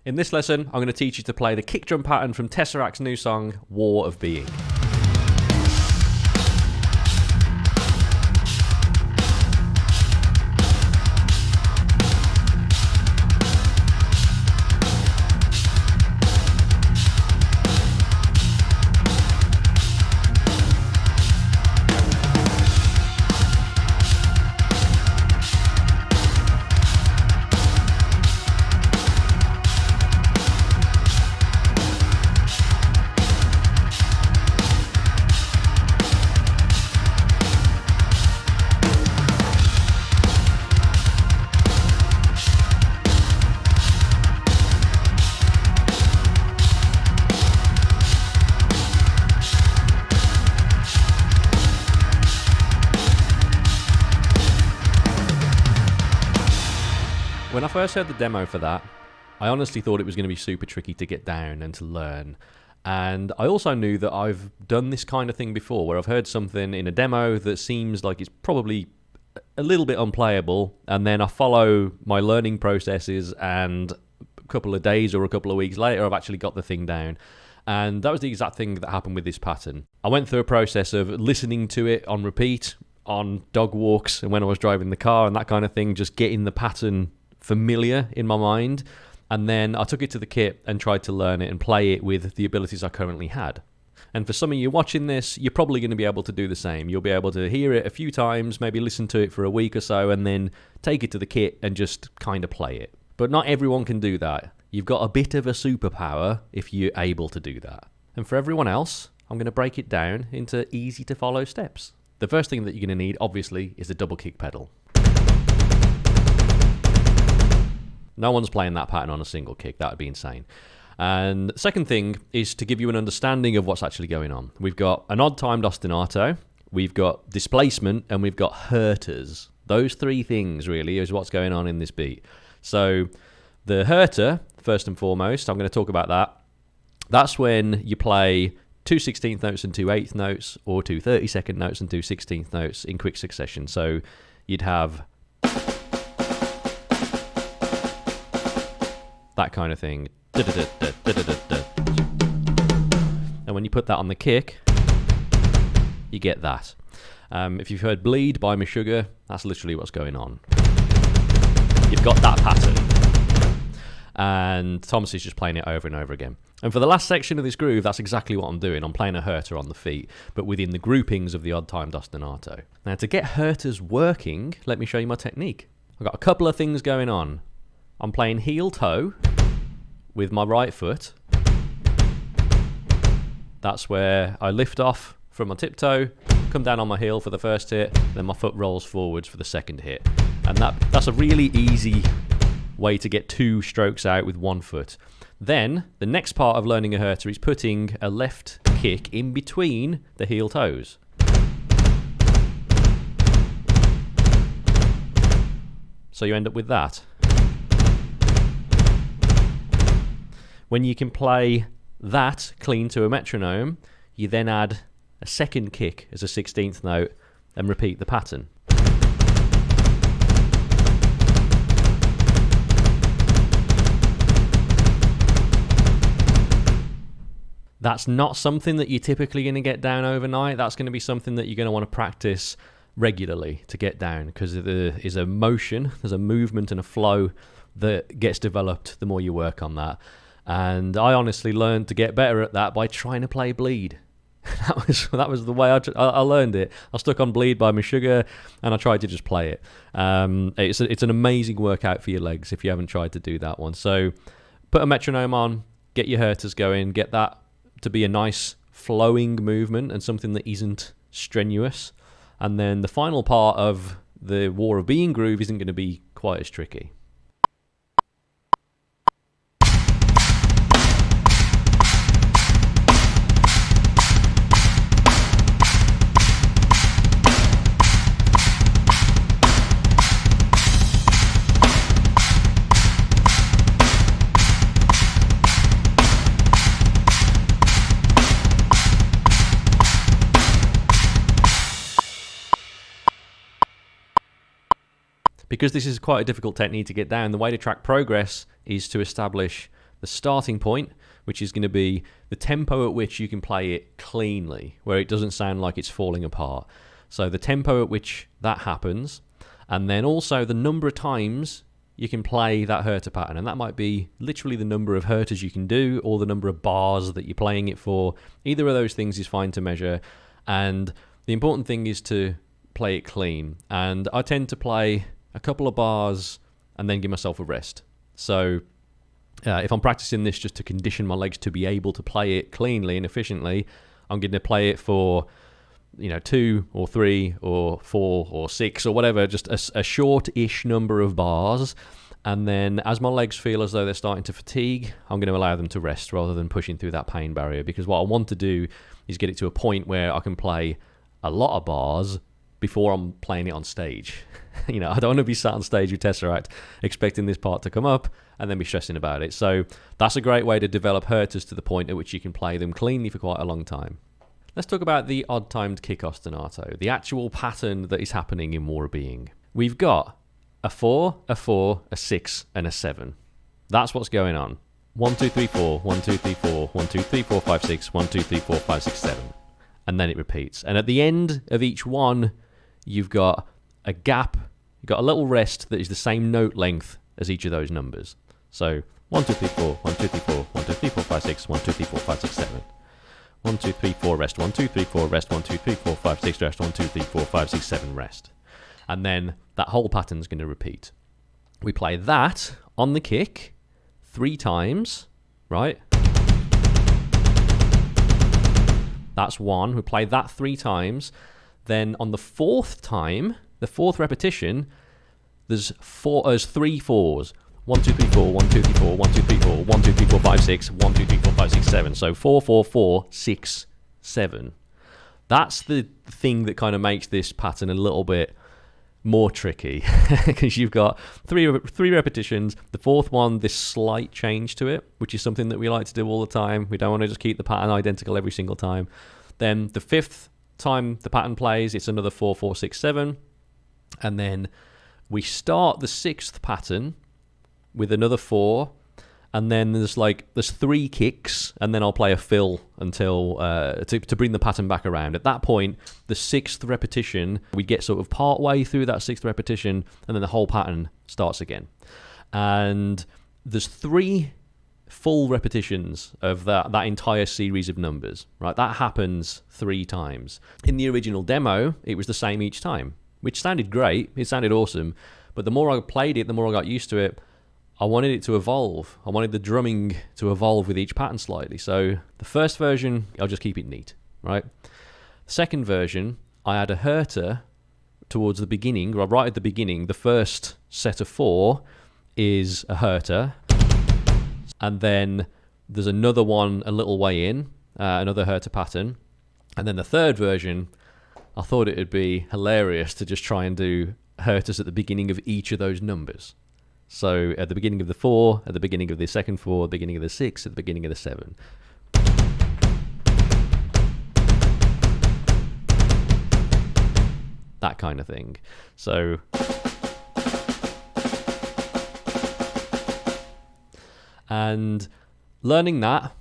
In this lesson, I'm going to teach you to play the kick drum pattern from TesseracT's new song, War of Being. When I first heard the demo for that, I honestly thought it was going to be super tricky to get down and to learn. And I also knew that I've done this kind of thing before, where I've heard something in a demo that seems like it's probably a little bit unplayable, and then I follow my learning processes, and a couple of days or a couple of weeks later, I've actually got the thing down. And that was the exact thing that happened with this pattern. I went through a process of listening to it on repeat, on dog walks, and when I was driving the car and that kind of thing, just getting the pattern familiar in my mind, and then I took it to the kit and tried to learn it and play it with the abilities I currently had. And for some of you watching this, you're probably going to be able to do the same. You'll be able to hear it a few times, maybe listen to it for a week or so, and then take it to the kit and just kind of play it. But not everyone can do that. You've got a bit of a superpower if you're able to do that. And for everyone else, I'm going to break it down into easy to follow steps. The first thing that you're going to need, obviously, is a double kick pedal. No one's playing that pattern on a single kick. That would be insane. And the second thing is to give you an understanding of what's actually going on. We've got an odd-timed ostinato, we've got displacement, and we've got hurtas. Those three things, really, is what's going on in this beat. So the hurta, first and foremost, I'm going to talk about that. That's when you play 2 16th notes and 2 8th notes, or 2 32nd notes and 2 16th notes in quick succession. So you'd have that kind of thing. And when you put that on the kick, you get that. If you've heard Bleed by Meshuggah, that's literally what's going on. You've got that pattern. And Thomas is just playing it over and over again. And for the last section of this groove, that's exactly what I'm doing. I'm playing a hurta on the feet, but within the groupings of the odd-timed ostinato. Now, to get hurtas working, let me show you my technique. I've got a couple of things going on. I'm playing heel toe with my right foot. That's where I lift off from my tiptoe, come down on my heel for the first hit, then my foot rolls forwards for the second hit. And that's a really easy way to get 2 strokes out with 1 foot. Then, the next part of learning a hurta is putting a left kick in between the heel toes. So you end up with that. When you can play that clean to a metronome, you then add a second kick as a 16th note and repeat the pattern. That's not something that you're typically going to get down overnight. That's going to be something that you're going to want to practice regularly to get down, because there is a motion, there's a movement and a flow that gets developed the more you work on that. And I honestly learned to get better at that by trying to play Bleed. That was the way I learned it. I stuck on Bleed by Meshuggah, and I tried to just play it. It's an amazing workout for your legs if you haven't tried to do that one. So put a metronome on, get your hurtas going, get that to be a nice flowing movement and something that isn't strenuous. And then the final part of the War of Being groove isn't going to be quite as tricky. Because this is quite a difficult technique to get down, the way to track progress is to establish the starting point, which is going to be the tempo at which you can play it cleanly, where it doesn't sound like it's falling apart. So the tempo at which that happens, and then also the number of times you can play that hurta pattern, and that might be literally the number of hurtas you can do or the number of bars that you're playing it for. Either of those things is fine to measure, and the important thing is to play it clean. And I tend to play a couple of bars and then give myself a rest. So if I'm practicing this just to condition my legs to be able to play it cleanly and efficiently, I'm going to play it for 2 or 3 or 4 or 6 or whatever, just a short-ish number of bars. And then as my legs feel as though they're starting to fatigue, I'm going to allow them to rest rather than pushing through that pain barrier, because what I want to do is get it to a point where I can play a lot of bars before I'm playing it on stage. I don't want to be sat on stage with TesseracT expecting this part to come up and then be stressing about it. So that's a great way to develop hurtas to the point at which you can play them cleanly for quite a long time. Let's talk about the odd-timed kick ostinato, the actual pattern that is happening in War of Being. We've got a 4, a 4, a 6, and a 7. That's what's going on. 1, 2, 3, 4, 1, 2, 3, 4, 1, 2, 3, 4, 5, 6, 1, 2, 3, 4, 5, 6, 7. And then it repeats. And at the end of each one, you've got a gap, you've got a little rest that is the same note length as each of those numbers. So 1, 2, 3, 4, 1, 2, 3, 4, 1, 2, 3, 4, 5, 6, 1, 2, 3, 4, 5, 6, 7. 1, 2, 3, 4, rest. 1, 2, 3, 4, rest. 1, 2, 3, 4, 5, 6, rest. 1, 2, 3, 4, 5, 6, 7, rest. And then that whole pattern's going to repeat. We play that on the kick 3 times, right? That's 1. We play that 3 times. Then on the 4th time, the 4th repetition, there's 3 4s. 1, 2, 3, 4, 1, 2, 3, 4, 1, 2, 3, 4, 1, 2, 3, 4, 5, 6, 1, 2, 3, 4, 5, 6, 7. So 4, 4, 4, 6, 7. That's the thing that kind of makes this pattern a little bit more tricky, because you've got three repetitions. The 4th one, this slight change to it, which is something that we like to do all the time. We don't want to just keep the pattern identical every single time. Then the 5th time the pattern plays, it's another 4, 4, 6, 7. And then we start the 6th pattern with another 4, and then there's 3 kicks, and then I'll play a fill until to bring the pattern back around. At that point, the 6th repetition, we get sort of part way through that 6th repetition, and then the whole pattern starts again. And there's 3 full repetitions of that entire series of numbers, right? That happens 3 times. In the original demo, it was the same each time, which sounded great. It sounded awesome, but the more I played it, the more I got used to it. I wanted it to evolve. I wanted the drumming to evolve with each pattern slightly. So the first version, I'll just keep it neat, right? The second version, I add a hurta towards the beginning, or right at the beginning. The first set of 4 is a hurta, and then there's another one a little way in, another hurta pattern. And then the third version, I thought it would be hilarious to just try and do hurtas at the beginning of each of those numbers. So at the beginning of the 4, at the beginning of the second 4, at the beginning of the 6, at the beginning of the 7. That kind of thing. So and learning that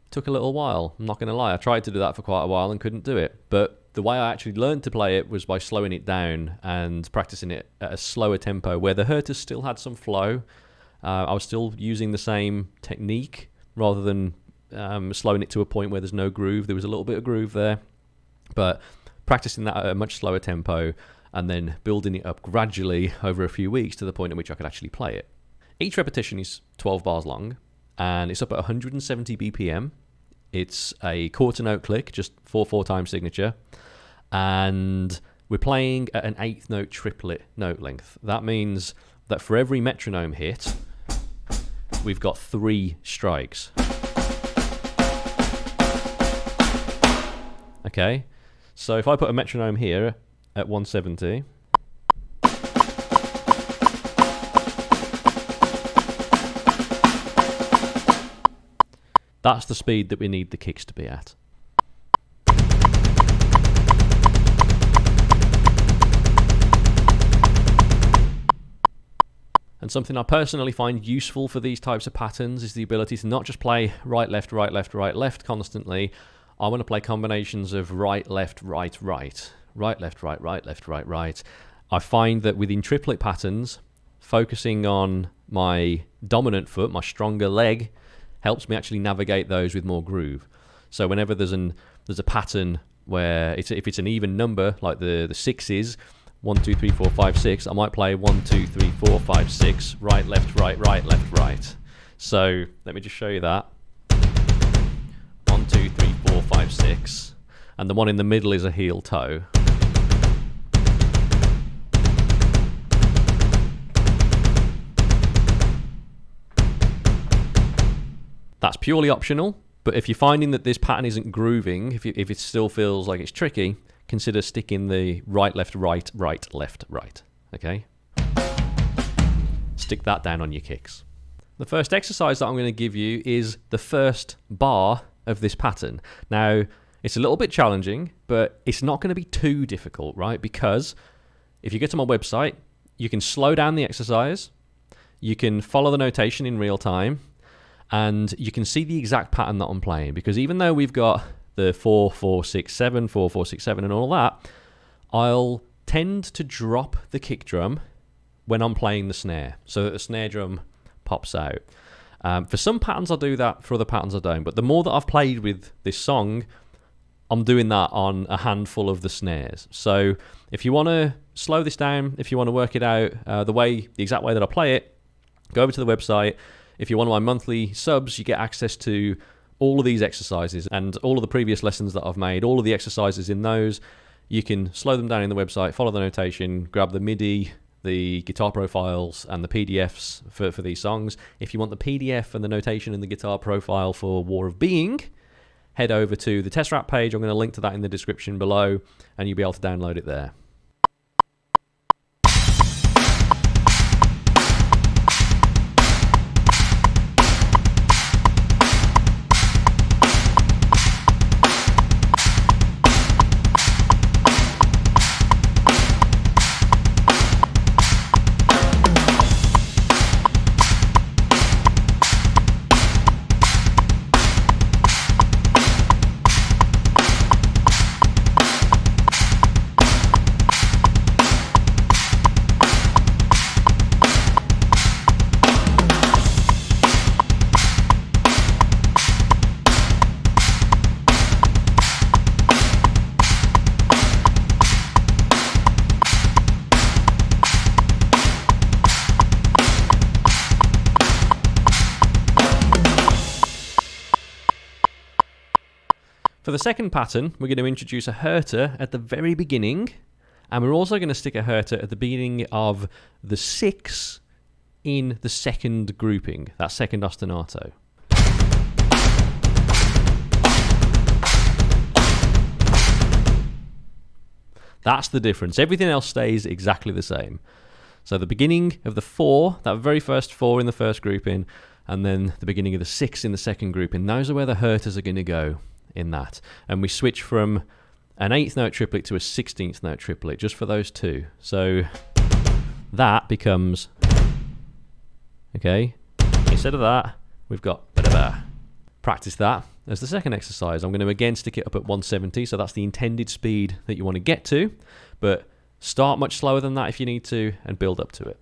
took a little while. I'm not going to lie. I tried to do that for quite a while and couldn't do it. But the way I actually learned to play it was by slowing it down and practicing it at a slower tempo, where the hurtas still had some flow. I was still using the same technique rather than slowing it to a point where there's no groove. There was a little bit of groove there, but practicing that at a much slower tempo and then building it up gradually over a few weeks to the point at which I could actually play it. Each repetition is 12 bars long, and it's up at 170 BPM. It's a quarter note click, just 4/4 time signature. And we're playing at an 8th note triplet note length. That means that for every metronome hit, we've got 3 strikes. Okay, so if I put a metronome here at 170, that's the speed that we need the kicks to be at. And something I personally find useful for these types of patterns is the ability to not just play right, left, right, left, right, left constantly. I want to play combinations of right, left, right, right, right, left, right, right, left, right, right. I find that within triplet patterns, focusing on my dominant foot, my stronger leg, helps me actually navigate those with more groove. So whenever there's a pattern where if it's an even number, like the sixes, 1, 2, 3, 4, 5, 6, I might play 1, 2, 3, 4, 5, 6, right, left, right, right, left, right. So let me just show you that. 1, 2, 3, 4, 5, 6. And the one in the middle is a heel toe. That's purely optional, but if you're finding that this pattern isn't grooving, if it still feels like it's tricky, consider sticking the right, left, right, right, left, right. Okay? Stick that down on your kicks. The first exercise that I'm going to give you is the first bar of this pattern. Now, it's a little bit challenging, but it's not going to be too difficult, right? Because if you get to my website, you can slow down the exercise, you can follow the notation in real time, and you can see the exact pattern that I'm playing. Because even though we've got the 4, 4, 6, 7, 4, 4, 6, 7, and all that, I'll tend to drop the kick drum when I'm playing the snare, so that the snare drum pops out. For some patterns I'll do that, for other patterns I don't. But the more that I've played with this song, I'm doing that on a handful of the snares. So if you want to slow this down, if you want to work it out the exact way that I play it, go over to the website. If you're one of my monthly subs, you get access to all of these exercises and all of the previous lessons that I've made, all of the exercises in those. You can slow them down in the website, follow the notation, grab the MIDI, the guitar profiles, and the PDFs for these songs. If you want the PDF and the notation and the guitar profile for War of Being, head over to the TesseracT page. I'm going to link to that in the description below, and you'll be able to download it there. For the second pattern, we're going to introduce a hurta at the very beginning, and we're also going to stick a hurta at the beginning of the 6 in the second grouping, that second ostinato. That's the difference. Everything else stays exactly the same. So the beginning of the 4, that very first 4 in the first grouping, and then the beginning of the 6 in the second grouping, those are where the hurtas are going to go in that. And we switch from an 8th note triplet to a 16th note triplet just for those two. So that becomes, okay, instead of that, we've got ba-da-ba. Practice that as the second exercise. I'm going to again stick it up at 170, so that's the intended speed that you want to get to, but start much slower than that if you need to and build up to it.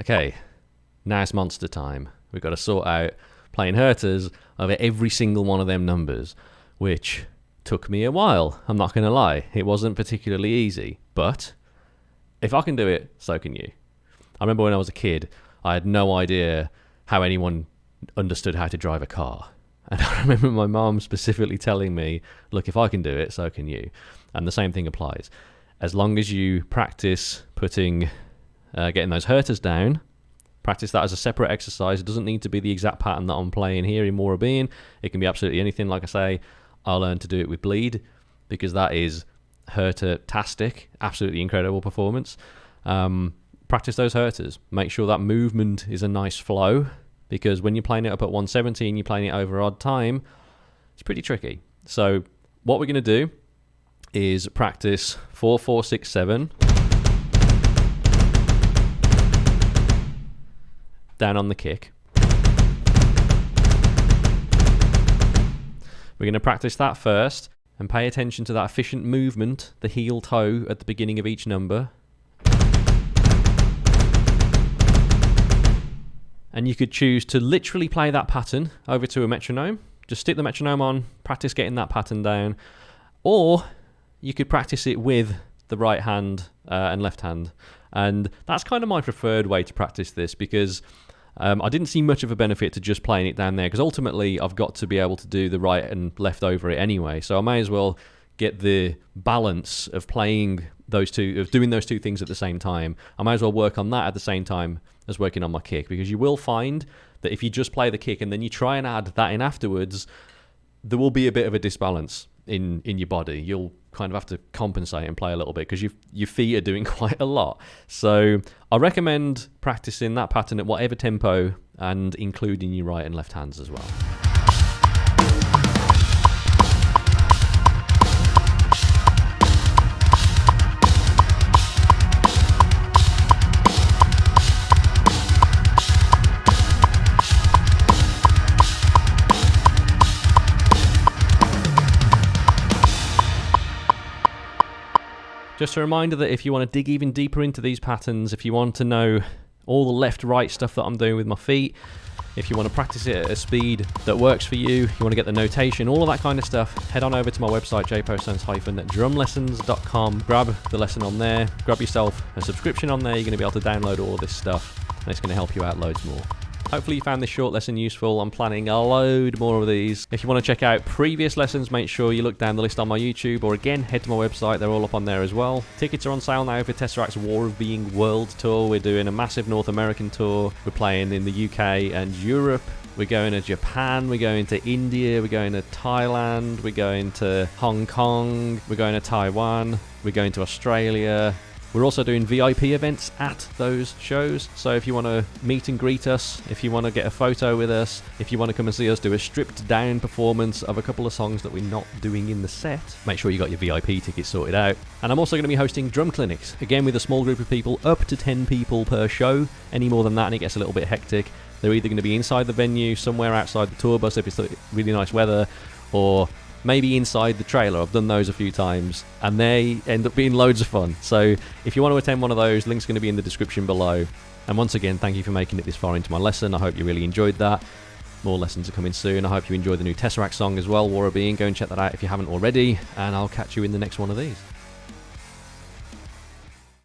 Okay, now it's monster time. We've got to sort out playing hurtas over every single one of them numbers, which took me a while. I'm not going to lie. It wasn't particularly easy, but if I can do it, so can you. I remember when I was a kid, I had no idea how anyone understood how to drive a car. And I remember my mom specifically telling me, look, if I can do it, so can you. And the same thing applies. As long as you practice getting those hurtas down, practice that as a separate exercise. It doesn't need to be the exact pattern that I'm playing here in Warabine. It can be absolutely anything. Like I say, I learned to do it with bleed because that is hurta-tastic, absolutely incredible performance. Practice those hurtas. Make sure that movement is a nice flow, because when you're playing it up at 170 and you're playing it over odd time, it's pretty tricky. So what we're going to do is practice 4, 4, 6, 7 down on the kick. We're going to practice that first and pay attention to that efficient movement, the heel toe at the beginning of each number. And you could choose to literally play that pattern over to a metronome. Just stick the metronome on, practice getting that pattern down. Or you could practice it with the right hand and left hand. And that's kind of my preferred way to practice this, because I didn't see much of a benefit to just playing it down there, because ultimately I've got to be able to do the right and left over it anyway. So I may as well get the balance of playing those two, of doing those two things at the same time. I might as well work on that at the same time as working on my kick, because you will find that if you just play the kick and then you try and add that in afterwards, there will be a bit of a disbalance in your body. You'll kind of have to compensate and play a little bit, because your feet are doing quite a lot. So I recommend practicing that pattern at whatever tempo and including your right and left hands as well. Just a reminder that if you want to dig even deeper into these patterns, if you want to know all the left-right stuff that I'm doing with my feet, if you want to practice it at a speed that works for you, you want to get the notation, all of that kind of stuff, head on over to my website, jpostones-drumlessons.com, grab the lesson on there, grab yourself a subscription on there. You're going to be able to download all of this stuff, and it's going to help you out loads more. Hopefully you found this short lesson useful. I'm planning a load more of these. If you want to check out previous lessons, make sure you look down the list on my YouTube, or again, head to my website. They're all up on there as well. Tickets are on sale now for TesseracT's War of Being World Tour. We're doing a massive North American tour. We're playing in the UK and Europe. We're going to Japan, we're going to India, we're going to Thailand, we're going to Hong Kong, we're going to Taiwan, we're going to Australia. We're also doing VIP events at those shows, so if you want to meet and greet us, if you want to get a photo with us, if you want to come and see us do a stripped down performance of a couple of songs that we're not doing in the set, make sure you got your VIP tickets sorted out. And I'm also going to be hosting drum clinics, again with a small group of people, up to 10 people per show. Any more than that and it gets a little bit hectic. They're either going to be inside the venue, somewhere outside the tour bus if it's really nice weather, or maybe inside the trailer. I've done those a few times and they end up being loads of fun. So if you want to attend one of those, link's going to be in the description below. And once again, thank you for making it this far into my lesson. I hope you really enjoyed that. More lessons are coming soon. I hope you enjoy the new TesseracT song as well, War of Being. Go and check that out if you haven't already, and I'll catch you in the next one of these.